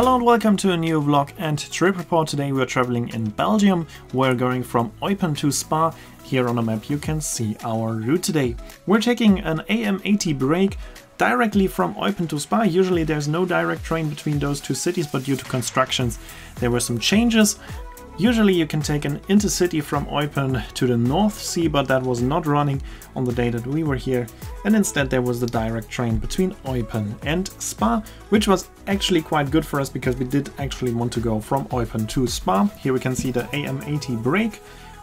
Hello and welcome to a new vlog and trip report. Today we are traveling in Belgium. We're going from Eupen to Spa. Here on the map you can see our route today. We're taking an AM80 break directly from Eupen to Spa. Usually there's no direct train between those two cities, but due to constructions there were some changes. Usually you can take an intercity from Eupen to the North Sea, but that was not running on the day that we were here, and instead there was the direct train between Eupen and Spa, which was actually quite good for us because we did actually want to go from Eupen to Spa. Here we can see the AM80 break,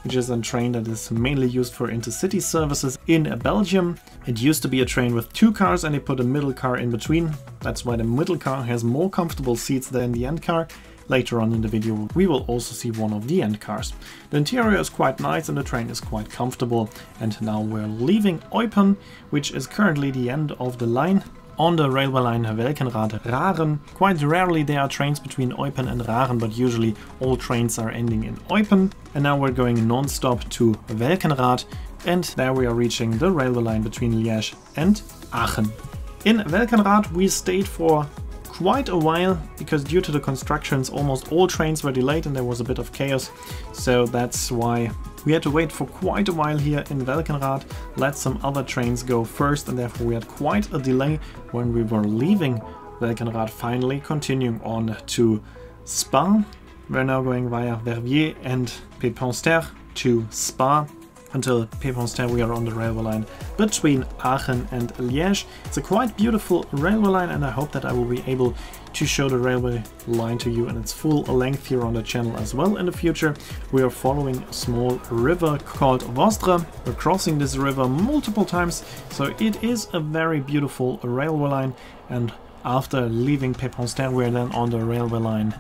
which is a train that is mainly used for intercity services in Belgium. It used to be a train with two cars and they put a middle car in between. That's why the middle car has more comfortable seats than the end car. Later on in the video we will also see one of the end cars. The interior is quite nice and the train is quite comfortable. And now we're leaving Eupen, which is currently the end of the line. On the railway line Welkenraad-Raren. Quite rarely there are trains between Eupen and Raren, but usually all trains are ending in Eupen. And now we're going non-stop to Welkenraad, and there we are reaching the railway line between Liège and Aachen. In Welkenraad we stayed for quite a while because due to the constructions almost all trains were delayed and there was a bit of chaos, so that's why we had to wait for quite a while here in Welkenraad, let some other trains go first, and therefore we had quite a delay when we were leaving Welkenraad, finally continuing on to Spa. We're now going via Verviers and Pépinster to Spa. Until Pépinster we are on the railway line between Aachen and Liège. It's a quite beautiful railway line and I hope that I will be able to show the railway line to you in its full length here on the channel as well in the future. We are following a small river called Vostre. We're crossing this river multiple times, so it is a very beautiful railway line, and after leaving Pépinster we are then on the railway line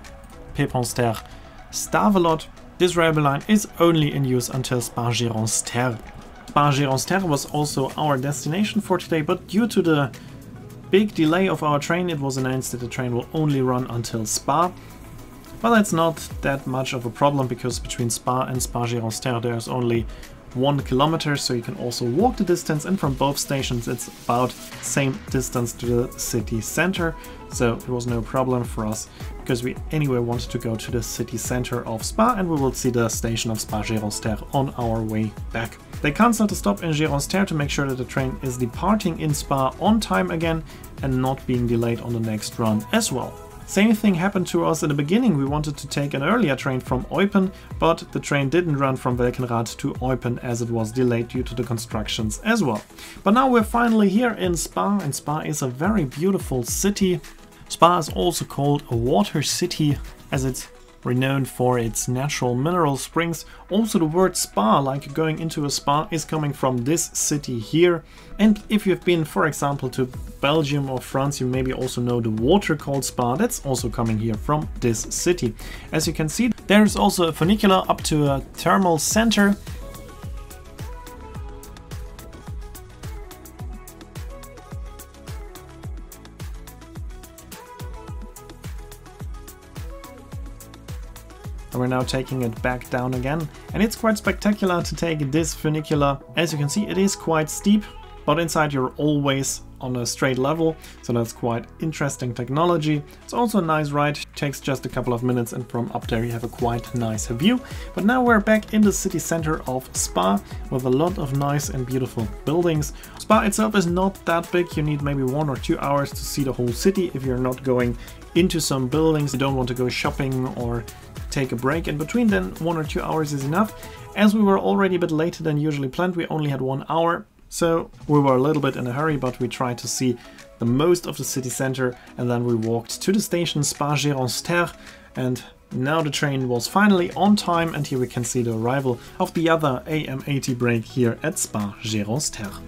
Pépinster-Stavelot. This railway line is only in use until Spa-Géronsterre. Spa-Géronsterre was also our destination for today, but due to the big delay of our train it was announced that the train will only run until Spa. But that's not that much of a problem because between Spa and Spa-Géronsterre there's only 1 kilometer, so you can also walk the distance, and from both stations it's about same distance to the city center, so it was no problem for us because we anyway wanted to go to the city center of Spa, and we will see the station of Spa-Géronsterre on our way back. They cancelled the stop in Géronsterre to make sure that the train is departing in Spa on time again and not being delayed on the next run as well. Same thing happened to us in the beginning. We wanted to take an earlier train from Eupen, but the train didn't run from Welkenraad to Eupen as it was delayed due to the constructions as well. But now we're finally here in Spa, and Spa is a very beautiful city. Spa is also called a water city as it's renowned for its natural mineral springs. Also the word spa, like going into a spa, is coming from this city here. And if you've been, for example, to Belgium or France, you maybe also know the water called Spa. That's also coming here from this city. As you can see, there's also a funicular up to a thermal center. And we're now taking it back down again, and it's quite spectacular to take this funicular. As you can see, it is quite steep, but inside you're always on a straight level, so that's quite interesting technology. It's also a nice ride, it takes just a couple of minutes, and from up there you have a quite nice view. But now we're back in the city center of Spa with a lot of nice and beautiful buildings. Spa itself is not that big, you need maybe 1 or 2 hours to see the whole city if you're not going into some buildings, you don't want to go shopping or take a break in between, then 1 or 2 hours is enough. As we were already a bit later than usually planned, we only had 1 hour, so we were a little bit in a hurry, but we tried to see the most of the city center, and then we walked to the station Spa-Géronsterre, and now the train was finally on time, and here we can see the arrival of the other AM80 break here at Spa-Géronsterre.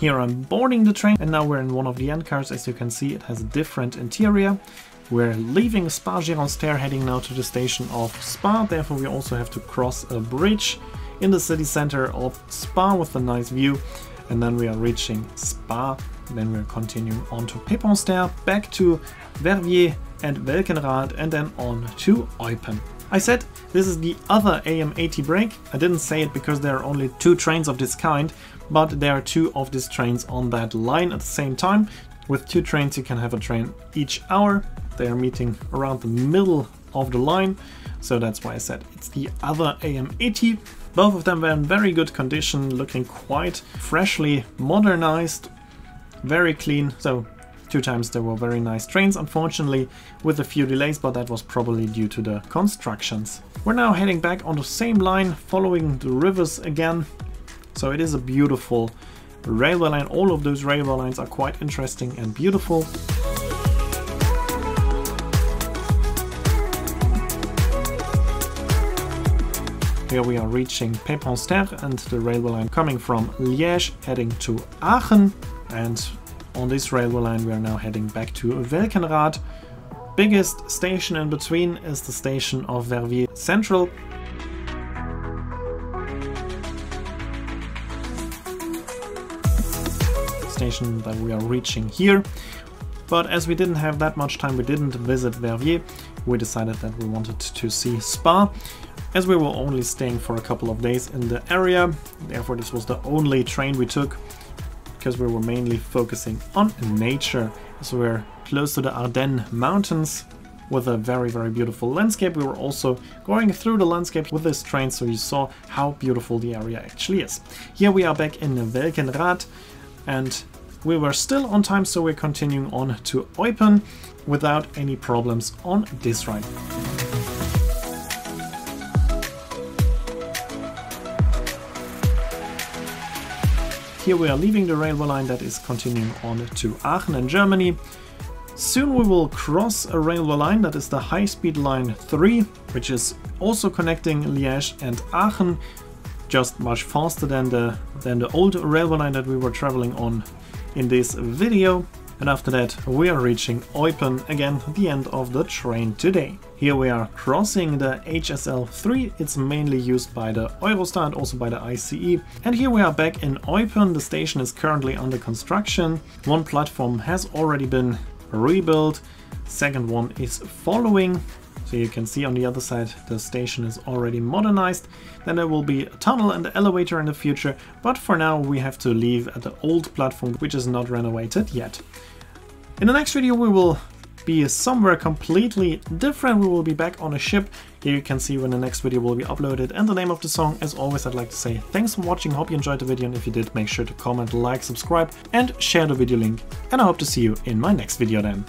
Here I'm boarding the train and now we're in one of the end cars. As you can see, it has a different interior. We're leaving Spa-Gironster, heading now to the station of Spa, therefore we also have to cross a bridge in the city center of Spa with a nice view. And then we are reaching Spa, then we're continuing on to Péponster, back to Verviers and Welkenrath, and then on to Eupen. I said this is the other AM80 break. I didn't say it because there are only 2 trains of this kind, but there are 2 of these trains on that line at the same time. With 2 trains you can have a train each hour. They are meeting around the middle of the line, so that's why I said it's the other AM80. Both of them were in very good condition, looking quite freshly modernized, very clean. So 2 times they were very nice trains, unfortunately with a few delays, but that was probably due to the constructions. We're now heading back on the same line, following the rivers again. So it is a beautiful railway line. All of those railway lines are quite interesting and beautiful. Here we are reaching Péponster and the railway line coming from Liège heading to Aachen, and on this railway line we are now heading back to Welkenrath. Biggest station in between is the station of Verviers Central. Station that we are reaching here. But as we didn't have that much time, we didn't visit Verviers. We decided that we wanted to see Spa, as we were only staying for a couple of days in the area. Therefore this was the only train we took, because we were mainly focusing on nature, as we're close to the Ardennes mountains with a very, very beautiful landscape. We were also going through the landscape with this train, so you saw how beautiful the area actually is. Here we are back in Welkenrath, and we were still on time, so we're continuing on to Eupen without any problems on this ride. Here we are leaving the railway line that is continuing on to Aachen in Germany. Soon we will cross a railway line that is the high-speed line 3, which is also connecting Liège and Aachen, just much faster than the old railway line that we were traveling on in this video. And after that we are reaching Eupen, again the end of the train today. Here we are crossing the HSL3, it's mainly used by the Eurostar and also by the ICE. And here we are back in Eupen, the station is currently under construction. One platform has already been rebuilt, second one is following. So you can see on the other side the station is already modernized. Then there will be a tunnel and the elevator in the future, but for now we have to leave at the old platform, which is not renovated yet. In the next video we will be somewhere completely different. We will be back on a ship. Here you can see when the next video will be uploaded and the name of the song. As always, I'd like to say thanks for watching, hope you enjoyed the video, and if you did, make sure to comment, like, subscribe and share the video link. And I hope to see you in my next video then.